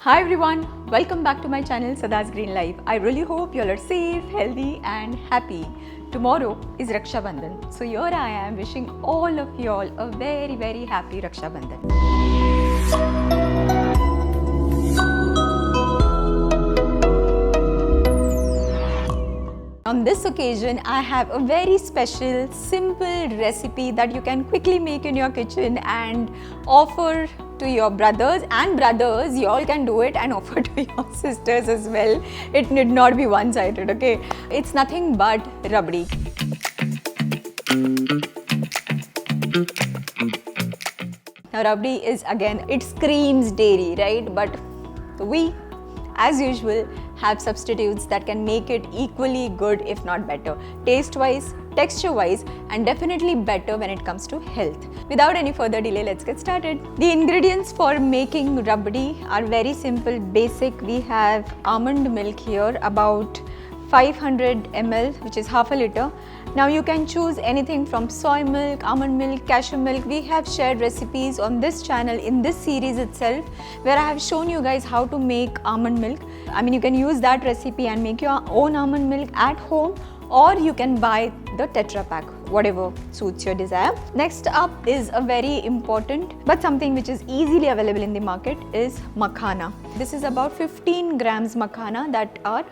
Hi everyone, welcome back to my channel Sadaa's Green Life. I really hope you all are safe, healthy and happy. Tomorrow is Raksha Bandhan. So here I am wishing all of you all a very happy Raksha Bandhan. On this occasion, I have a very special, simple recipe that you can quickly make in your kitchen and offer to your brothers. And brothers, you all can do it and offer to your sisters as well. It need not be one-sided, okay? It's nothing but Rabri. Now Rabri is again, it screams dairy, right? But we, as usual, have substitutes that can make it equally good if not better, taste wise, texture wise and definitely better when it comes to health. Without any further delay, let's get started. The ingredients for making rabri are very simple, basic. We have almond milk here, about 500 ml, which is half a liter. Now you can choose anything from soy milk, almond milk, cashew milk. We have shared recipes on this channel in this series itself where I have shown you guys how to make almond milk. I mean, you can use that recipe and make your own almond milk at home, or you can buy the Tetra pack, whatever suits your desire. Next up is a very important but something which is easily available in the market is makhana. This is about 15 grams makhana that are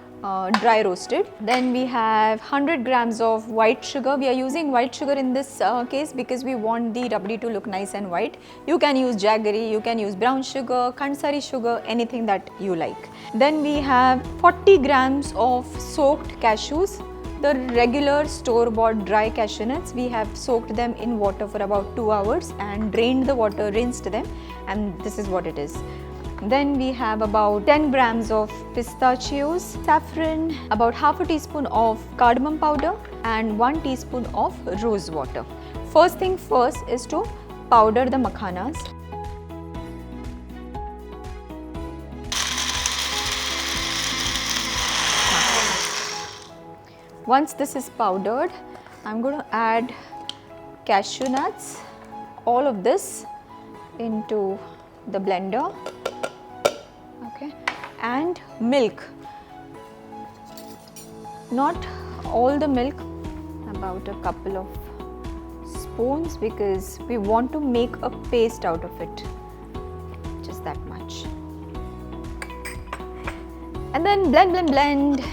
dry roasted. Then we have 100 grams of white sugar. We are using white sugar in this case because we want the rabri to look nice and white. You can use jaggery, you can use brown sugar, khansari sugar, anything that you like. Then we have 40 grams of soaked cashews. The regular store-bought dry cashew nuts, we have soaked them in water for about 2 hours and drained the water, rinsed them, and this is what it is. Then we have about 10 grams of pistachios, saffron, about half a teaspoon of cardamom powder and 1 teaspoon of rose water. First thing first is to powder the makhanas. Once this is powdered, I'm going to add cashew nuts, all of this into the blender. Okay, and milk, not all the milk, about a couple of spoons because we want to make a paste out of it, just that much. And then blend.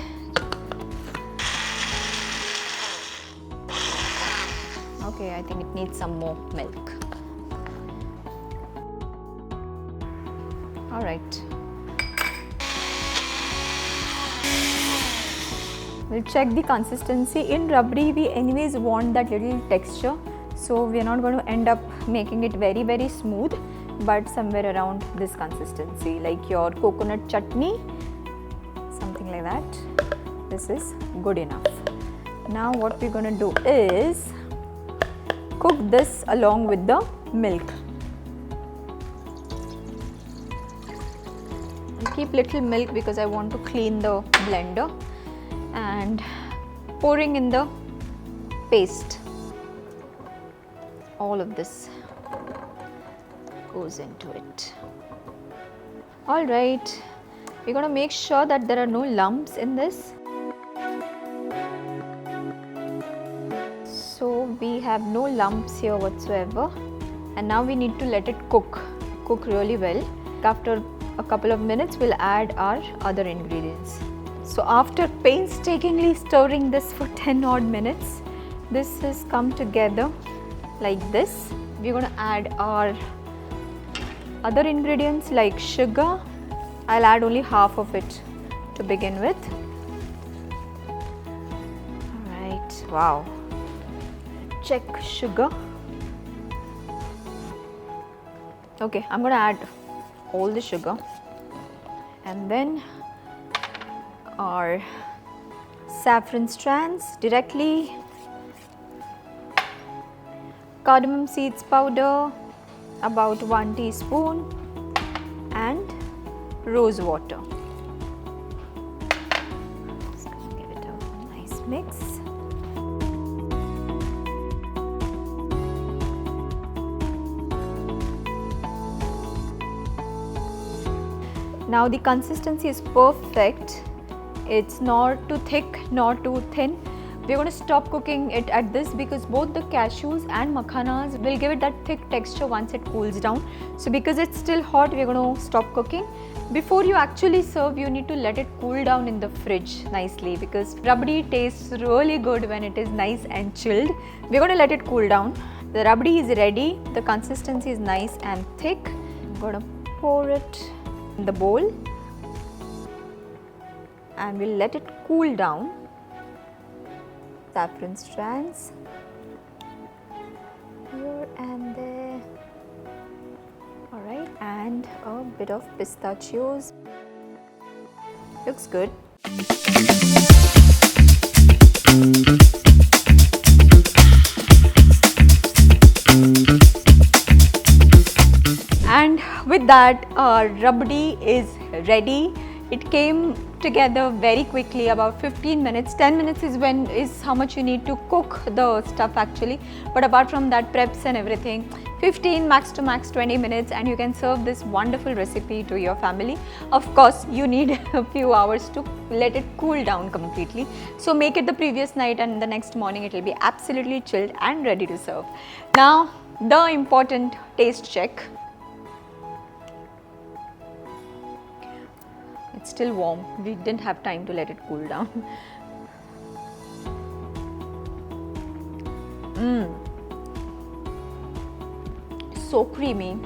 Okay, I think it needs some more milk. All right. We'll check the consistency. In rabri, we anyways want that little texture. So we are not going to end up making it very smooth, but somewhere around this consistency, like your coconut chutney, something like that. This is good enough. Now what we're going to do is cook this along with the milk. I'll keep little milk because I want to clean the blender. And pouring in the paste. All of this goes into it. All right, we're going to make sure that there are no lumps in this. So we have no lumps here whatsoever. And now we need to let it cook really well. After a couple of minutes, we'll add our other ingredients. So after painstakingly stirring this for 10 odd minutes, this has come together like this. We're going to add our other ingredients like sugar. I'll add only half of it to begin with. Alright, wow. Check sugar. Okay, I'm going to add all the sugar and then our saffron strands directly, cardamom seeds powder, about 1 teaspoon and rose water. Just give it a nice mix. Now the consistency is perfect. It's not too thick, not too thin. We're going to stop cooking it at this because both the cashews and makhanas will give it that thick texture once it cools down. So because it's still hot, we're going to stop cooking. Before you actually serve, you need to let it cool down in the fridge nicely because rabri tastes really good when it is nice and chilled. We're going to let it cool down. The rabri is ready. The consistency is nice and thick. I'm going to pour it in the bowl and we'll let it cool down. Saffron strands here and there. Alright, and a bit of pistachios. Looks good. And with that, our rabri is ready. It came together very quickly, about 15 minutes. 10 minutes is how much you need to cook the stuff actually. But apart from that, preps and everything, 15 max to max 20 minutes and you can serve this wonderful recipe to your family. Of course, you need a few hours to let it cool down completely. So make it the previous night and the next morning it will be absolutely chilled and ready to serve. Now, the important taste check. It's still warm. We didn't have time to let it cool down. So creamy.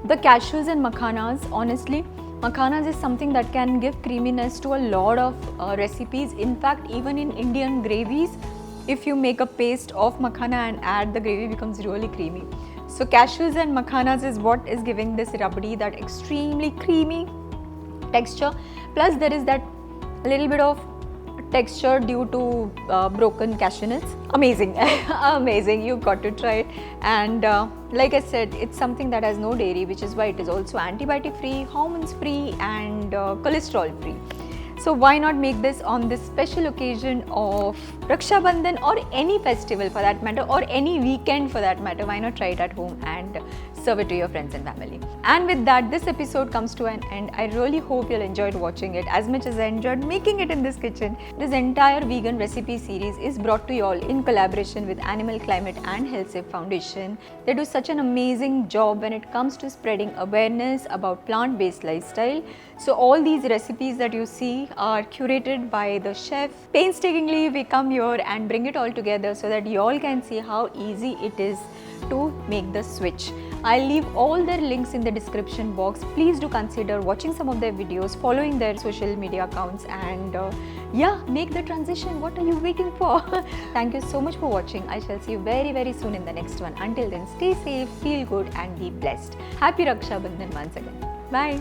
The cashews and makhanas, honestly, makhanas is something that can give creaminess to a lot of recipes. In fact, even in Indian gravies, if you make a paste of makhana and add, the gravy becomes really creamy. So cashews and makhanas is what is giving this rabri that extremely creamy texture, plus there is that little bit of texture due to broken cashew nuts. Amazing. Amazing, you got to try it. And like I said, it's something that has no dairy, which is why it is also antibiotic free, hormones free and cholesterol free. So why not make this on this special occasion of Raksha Bandhan or any festival for that matter, or any weekend for that matter. Why not try it at home and serve it to your friends and family. And with that, this episode comes to an end. I really hope you'll enjoyed watching it as much as I enjoyed making it in this kitchen. This entire vegan recipe series is brought to you all in collaboration with Animal Climate and Health Safe Foundation. They do such an amazing job when it comes to spreading awareness about plant-based lifestyle. So all these recipes that you see are curated by the chef. Painstakingly, we come here and bring it all together so that you all can see how easy it is to make the switch. I'll leave all their links in the description box. Please do consider watching some of their videos, following their social media accounts, and yeah, make the transition. What are you waiting for? Thank you so much for watching. I shall see you very, very soon in the next one. Until then, stay safe, feel good and be blessed. Happy Raksha Bandhan once again. Bye.